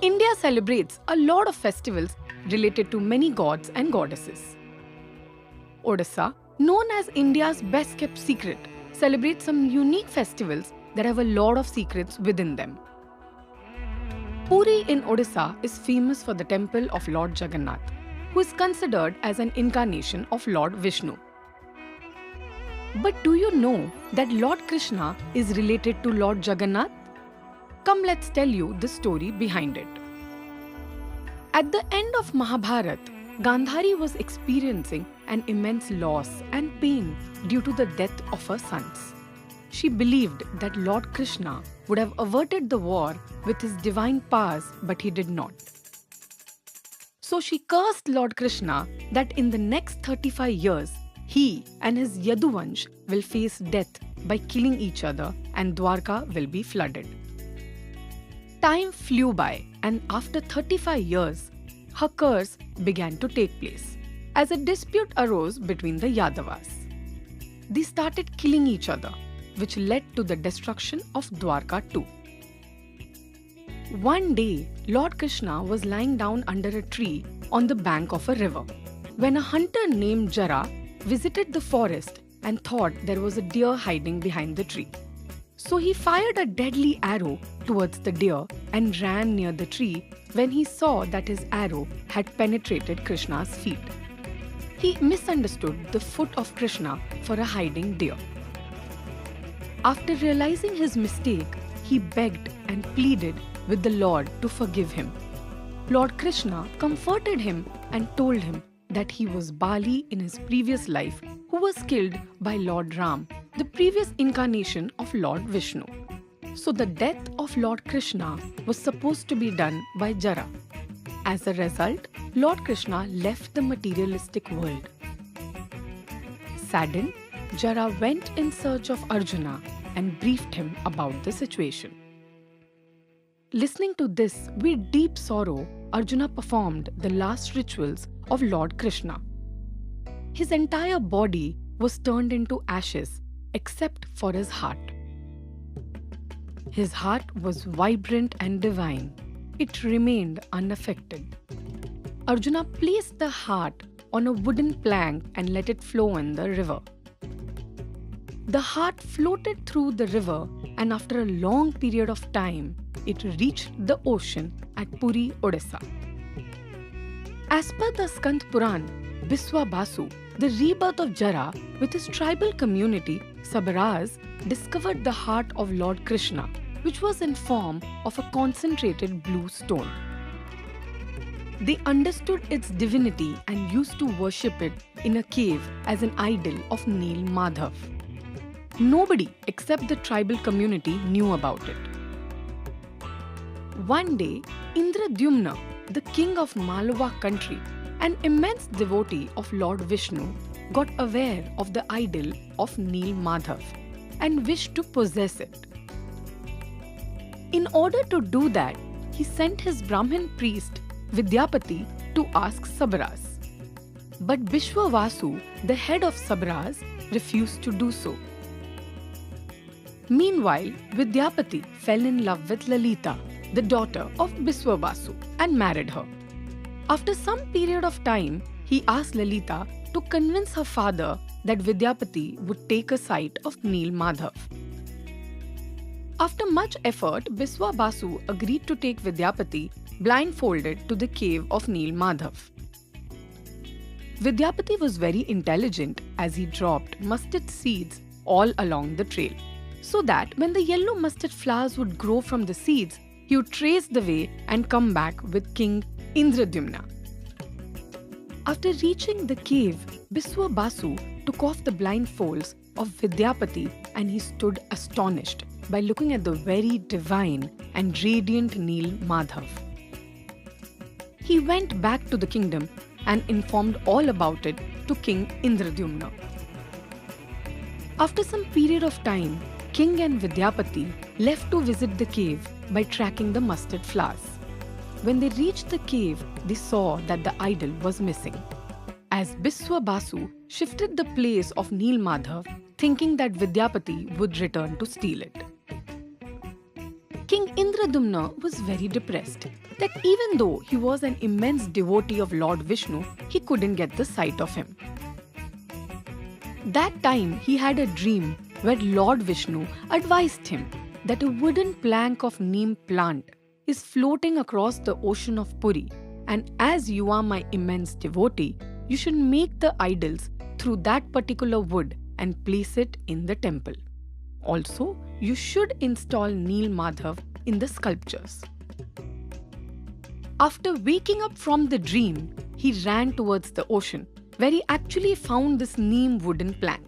India celebrates a lot of festivals related to many gods and goddesses. Odisha, known as India's best kept secret, celebrates some unique festivals that have a lot of secrets within them. Puri in Odisha is famous for the temple of Lord Jagannath, who is considered as an incarnation of Lord Vishnu. But do you know that Lord Krishna is related to Lord Jagannath? Come, let's tell you the story behind it. At the end of Mahabharata, Gandhari was experiencing an immense loss and pain due to the death of her sons. She believed that Lord Krishna would have averted the war with his divine powers, but he did not. So she cursed Lord Krishna that in the next 35 years, he and his Yaduvansh will face death by killing each other and Dwarka will be flooded. Time flew by, and after 35 years, her curse began to take place as a dispute arose between the Yadavas. They started killing each other, which led to the destruction of Dwarka too. One day, Lord Krishna was lying down under a tree on the bank of a river when a hunter named Jara visited the forest and thought there was a deer hiding behind the tree. So he fired a deadly arrow towards the deer and ran near the tree when he saw that his arrow had penetrated Krishna's feet. He misunderstood the foot of Krishna for a hiding deer. After realizing his mistake, he begged and pleaded with the Lord to forgive him. Lord Krishna comforted him and told him that he was Bali in his previous life who was killed by Lord Ram, the previous incarnation of Lord Vishnu. So the death of Lord Krishna was supposed to be done by Jara. As a result, Lord Krishna left the materialistic world. Saddened, Jara went in search of Arjuna and briefed him about the situation. Listening to this with deep sorrow, Arjuna performed the last rituals of Lord Krishna. His entire body was turned into ashes except for his heart. His heart was vibrant and divine. It remained unaffected. Arjuna placed the heart on a wooden plank and let it flow in the river. The heart floated through the river, and after a long period of time, it reached the ocean at Puri, Odisha. As per the Skand Puran, Biswa Basu, the rebirth of Jara with his tribal community, Sabras, discovered the heart of Lord Krishna, which was in form of a concentrated blue stone. They understood its divinity and used to worship it in a cave as an idol of Neel Madhav. Nobody except the tribal community knew about it. One day, Indradyumna, the king of Malwa country, an immense devotee of Lord Vishnu, got aware of the idol of Neel Madhav and wished to possess it. In order to do that, he sent his Brahmin priest Vidyapati to ask Sabras. But Bishwavasu, the head of Sabras, refused to do so. Meanwhile, Vidyapati fell in love with Lalita, the daughter of Biswavasu, and married her. After some period of time, he asked Lalita to convince her father that Vidyapati would take a side of Neel Madhav. After much effort, Biswa Basu agreed to take Vidyapati blindfolded to the cave of Neel Madhav. Vidyapati was very intelligent as he dropped mustard seeds all along the trail, so that when the yellow mustard flowers would grow from the seeds, he would trace the way and come back with King Indradyumna. After reaching the cave, Biswa Basu took off the blindfolds of Vidyapati and he stood astonished by looking at the very divine and radiant Neel Madhav. He went back to the kingdom and informed all about it to King Indradyumna. After some period of time, King and Vidyapati left to visit the cave by tracking the mustard flowers. When they reached the cave, they saw that the idol was missing. As Biswa Basu shifted the place of Neel Madhav, thinking that Vidyapati would return to steal it. King Indradumna was very depressed that even though he was an immense devotee of Lord Vishnu, he couldn't get the sight of him. That time he had a dream where Lord Vishnu advised him that a wooden plank of neem plant is floating across the ocean of Puri, and as you are my immense devotee, you should make the idols through that particular wood and place it in the temple. Also, you should install Neel Madhav in the sculptures. After waking up from the dream, he ran towards the ocean, where he actually found this neem wooden plank.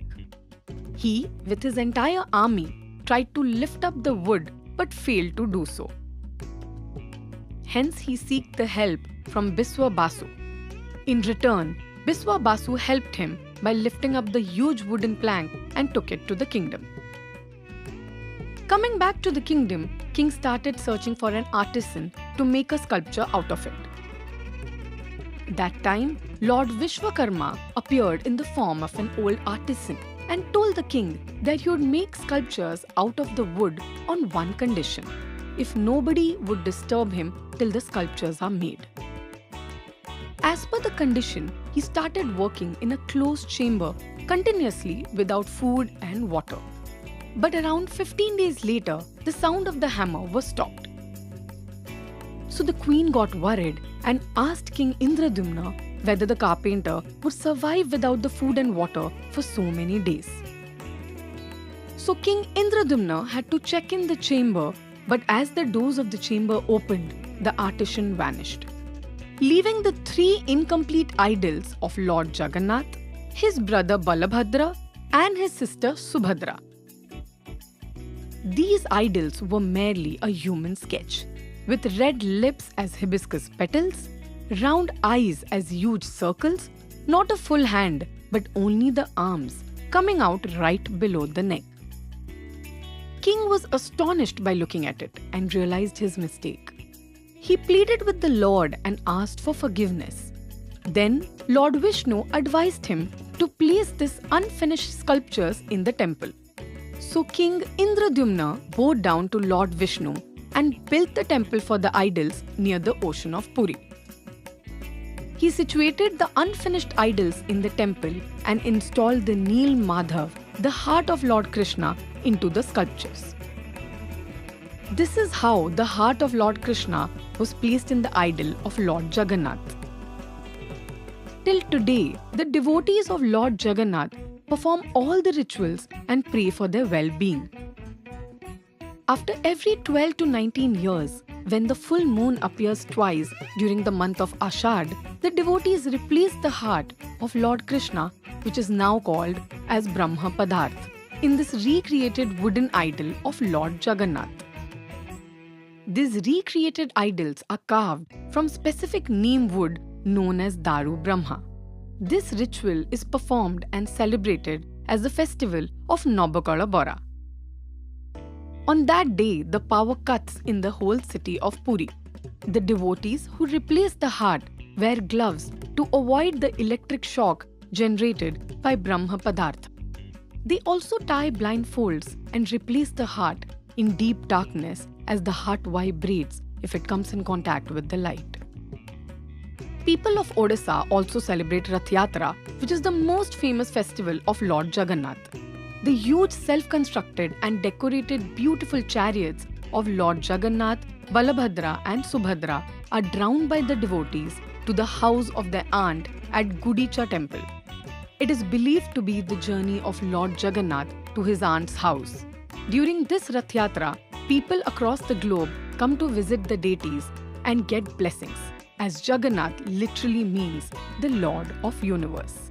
He, with his entire army, tried to lift up the wood but failed to do so. Hence, he sought the help from Biswa Basu. In return, Biswa Basu helped him by lifting up the huge wooden plank and took it to the kingdom. Coming back to the kingdom, king started searching for an artisan to make a sculpture out of it. That time, Lord Vishwakarma appeared in the form of an old artisan and told the king that he would make sculptures out of the wood on one condition: if nobody would disturb him till the sculptures are made. As per the condition, he started working in a closed chamber continuously without food and water. But around 15 days later, the sound of the hammer was stopped. So the queen got worried and asked King Indradumna whether the carpenter would survive without the food and water for so many days. So King Indradumna had to check in the chamber, but as the doors of the chamber opened, the artisan vanished, leaving the three incomplete idols of Lord Jagannath, his brother Balabhadra, and his sister Subhadra. These idols were merely a human sketch, with red lips as hibiscus petals, round eyes as huge circles, not a full hand but only the arms coming out right below the neck. King was astonished by looking at it and realized his mistake. He pleaded with the Lord and asked for forgiveness. Then Lord Vishnu advised him to place these unfinished sculptures in the temple. So King Indradumna bowed down to Lord Vishnu and built the temple for the idols near the ocean of Puri. He situated the unfinished idols in the temple and installed the Neel Madhav, the heart of Lord Krishna, into the sculptures. This is how the heart of Lord Krishna was placed in the idol of Lord Jagannath. Till today, the devotees of Lord Jagannath perform all the rituals and pray for their well-being. After every 12 to 19 years, when the full moon appears twice during the month of Ashad, the devotees replace the heart of Lord Krishna, which is now called as Brahma Padarth, in this recreated wooden idol of Lord Jagannath. These recreated idols are carved from specific neem wood known as Daru Brahma. This ritual is performed and celebrated as the festival of Nobakala Bora. On that day, the power cuts in the whole city of Puri. The devotees who replace the heart wear gloves to avoid the electric shock generated by Brahma Padarth. They also tie blindfolds and replace the heart in deep darkness as the heart vibrates if it comes in contact with the light. People of Odisha also celebrate Rath Yatra, which is the most famous festival of Lord Jagannath. The huge self-constructed and decorated beautiful chariots of Lord Jagannath, Balabhadra and Subhadra are drawn by the devotees to the house of their aunt at Gudicha temple. It is believed to be the journey of Lord Jagannath to his aunt's house. During this Rath Yatra, people across the globe come to visit the deities and get blessings, as Jagannath literally means the Lord of Universe.